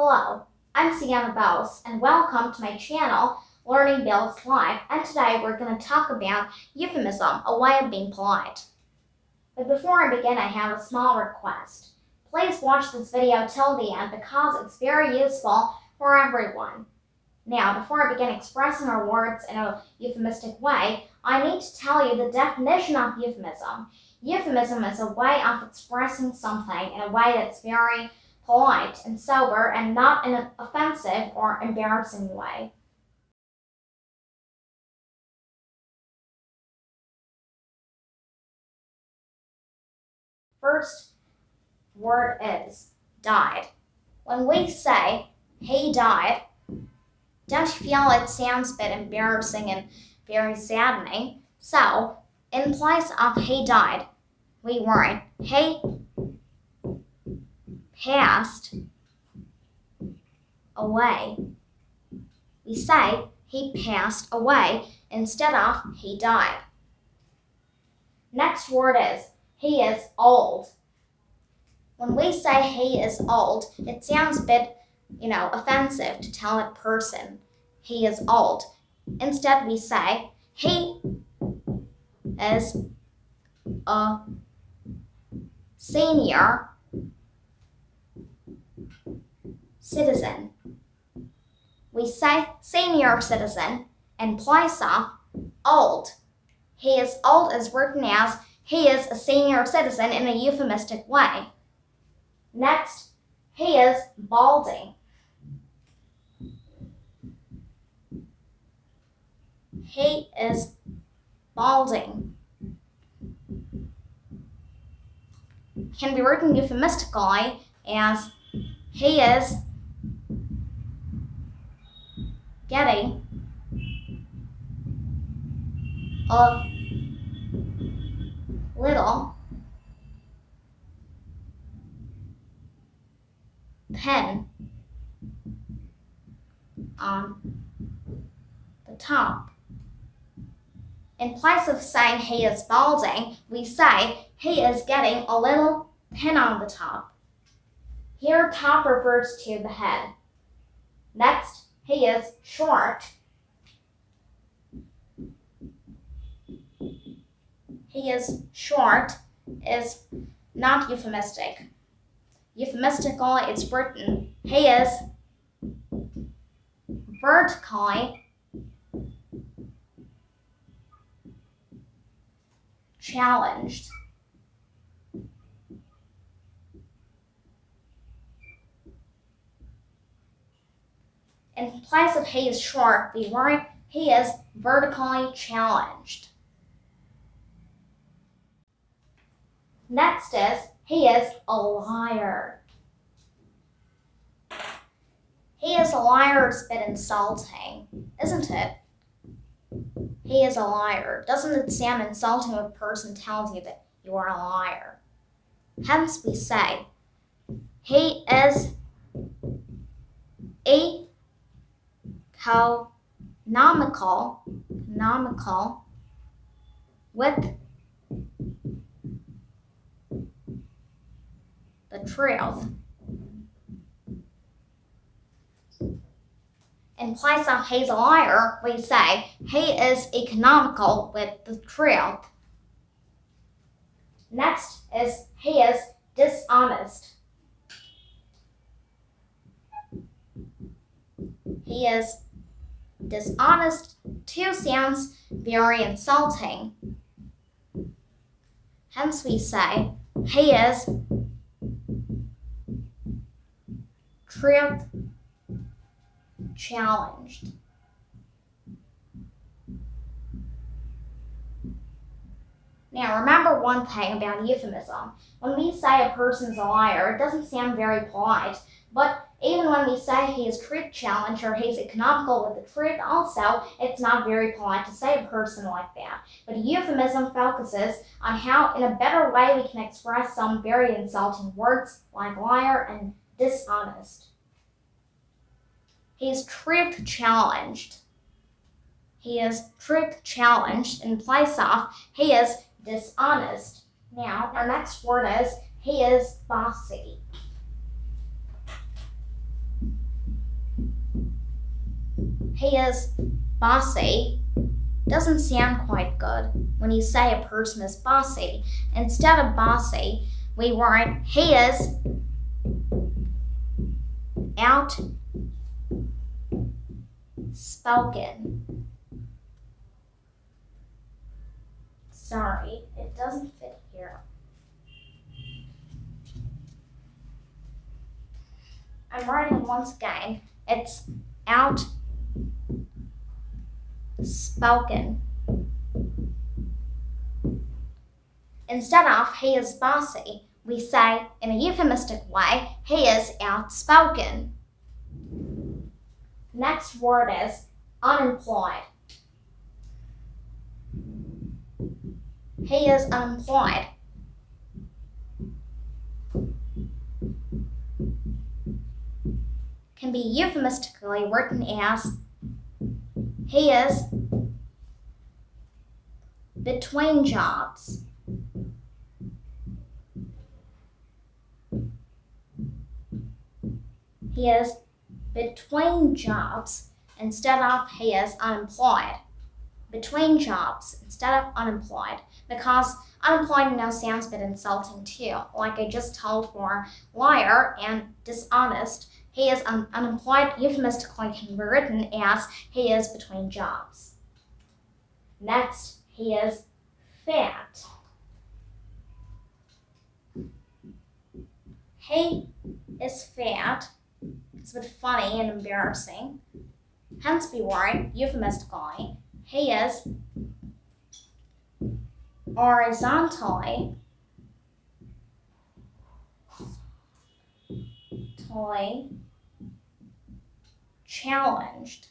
Hello, I'm Siyona Bose, and welcome to my channel, Learning Builds Life, and today we're going to talk about euphemism, a way of being polite. But before I begin, I have a small request. Please watch this video till the end because it's very useful for everyone. Now, before I begin expressing our words in a euphemistic way, I need to tell you the definition of euphemism. Euphemism is a way of expressing something in a way that's very polite and sober and not in an offensive or embarrassing way. First word is died. When we say he died, don't you feel it sounds a bit embarrassing and very saddening? So, in place of he died, we write he passed away. We say he passed away instead of he died. Next word is he is old. When we say he is old, it sounds a bit, offensive to tell a person he is old. Instead, we say he is a senior citizen. We say senior citizen in place of old. He is old is written as he is a senior citizen in a euphemistic way. Next, he is balding. He is balding. Can be written euphemistically as he is getting a little pen on the top. In place of saying he is balding, we say he is getting a little pen on the top. Here, top refers to the head. Next, he is short. He is short is not euphemistic. Euphemistically, it's written he is vertically challenged. In place of he is short, we write he is vertically challenged. Next is he is a liar. He is a liar is a bit insulting, isn't it? He is a liar. Doesn't it sound insulting when a person tells you that you are a liar? Hence we say he is economical with the truth. In place of he's a liar, we say he is economical with the truth. Next is he is dishonest. He is dishonest too sounds very insulting. Hence we say he is truth challenged. Now remember one thing about euphemism. When we say a person's a liar, it doesn't sound very polite, but even when we say he is truth challenged or he's economical with the truth also, it's not very polite to say a person like that. But euphemism focuses on how in a better way we can express some very insulting words like liar and dishonest. He is truth challenged. He is truth challenged in place of he is dishonest. Now, our next word is he is bossy. he is bossy doesn't sound quite good when you say a person is bossy. Instead of bossy, we write he is outspoken. Sorry, it doesn't fit here. I'm writing once again. It's outspoken. Instead of he is bossy, we say in a euphemistic way, he is outspoken. Next word is unemployed. He is unemployed. Can be euphemistically written as he is between jobs. He is between jobs instead of he is unemployed. Between jobs instead of unemployed, because unemployed now sounds a bit insulting too. Like I just told for liar and dishonest, he is unemployed euphemistically can be written as he is between jobs. Next, he is fat. He is fat. It's a bit funny and embarrassing. Hence we write euphemistically, he is horizontally challenged.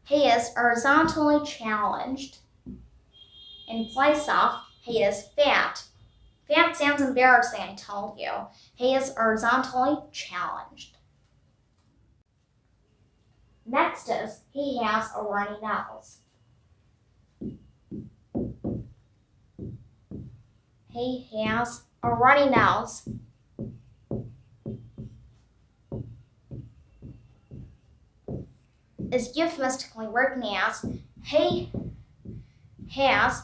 He is horizontally challenged in place of he is fat. Fat sounds embarrassing, I told you. He is horizontally challenged. Next is he has a runny nose. He has a runny nose. Is euphemistically written as he has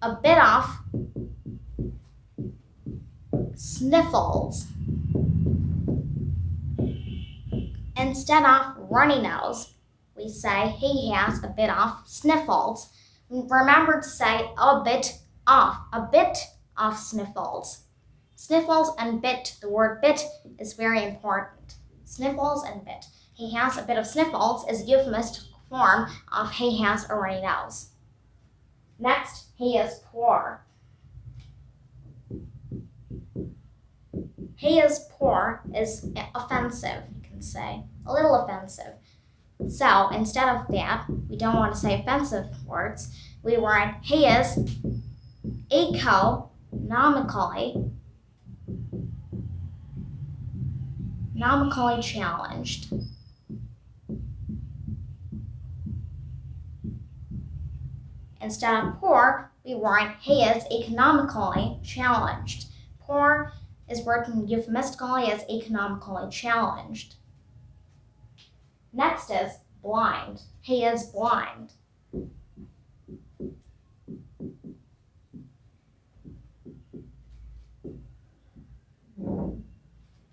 a bit of sniffles. Instead of runny nose, we say he has a bit of sniffles. Remember to say a bit of sniffles. Sniffles and bit, the word bit is very important. Sniffles and bit. He has a bit of sniffles is a euphemistic form of he has a runny nose. Next, he is poor. He is poor is offensive, you can say. A little offensive. So instead of that, we don't want to say offensive words. We write he is economically challenged. Instead of poor, we write he is economically challenged. Poor is written euphemistically as economically challenged. Next is blind. He is blind.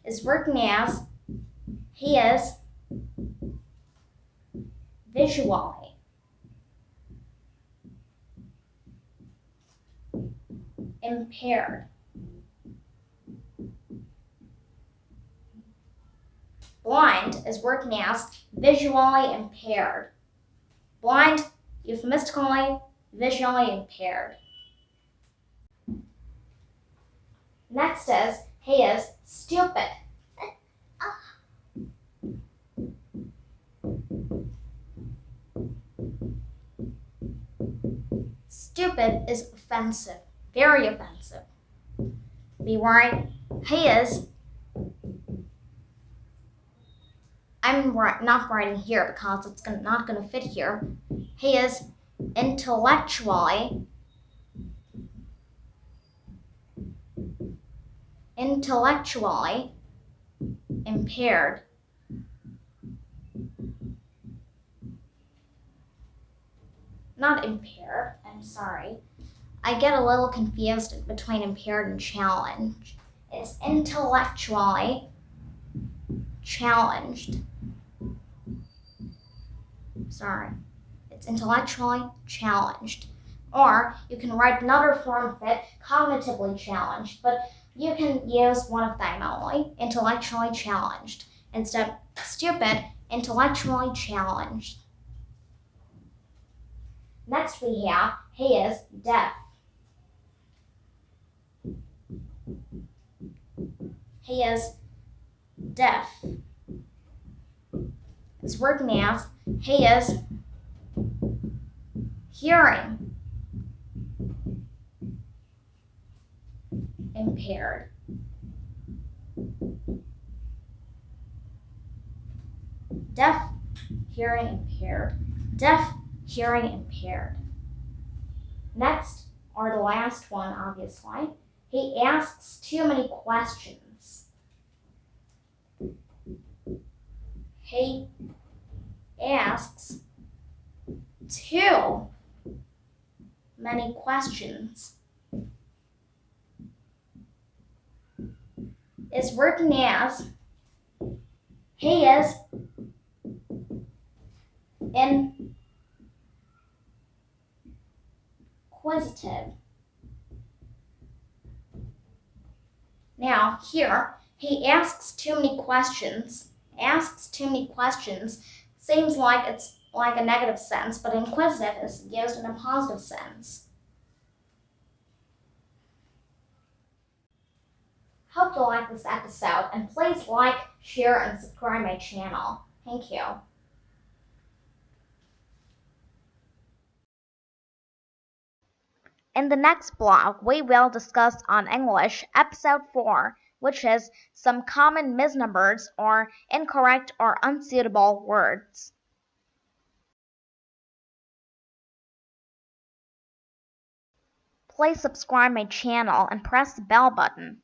Is written as he is visually impaired. Blind is written as visually impaired. Blind, euphemistically, visually impaired. Next is he is stupid. Stupid is offensive, very offensive. We write he is. I'm not writing here because it's not going to fit here. He is intellectually intellectually impaired. Not impaired, I'm sorry. I get a little confused between impaired and challenged. It's intellectually challenged. Sorry. It's intellectually challenged. Or you can write another form of it, cognitively challenged, but you can use one of them only, intellectually challenged. Instead of stupid, intellectually challenged. Next we have, he is deaf. He is deaf. It's written as, he is hearing impaired. Deaf, hearing impaired. Deaf, hearing impaired. Next, or the last one, obviously, he asks too many questions. He asks too many questions. It's written as, he is inquisitive. Now, here, he asks too many questions. Asks too many questions seems like it's like a negative sense, but inquisitive is used in a positive sense. Hope you like this episode, and please like, share, and subscribe my channel. Thank you. In the next blog, we will discuss on English episode 4, which is some common misnumbers or incorrect or unsuitable words. Please subscribe my channel and press the bell button.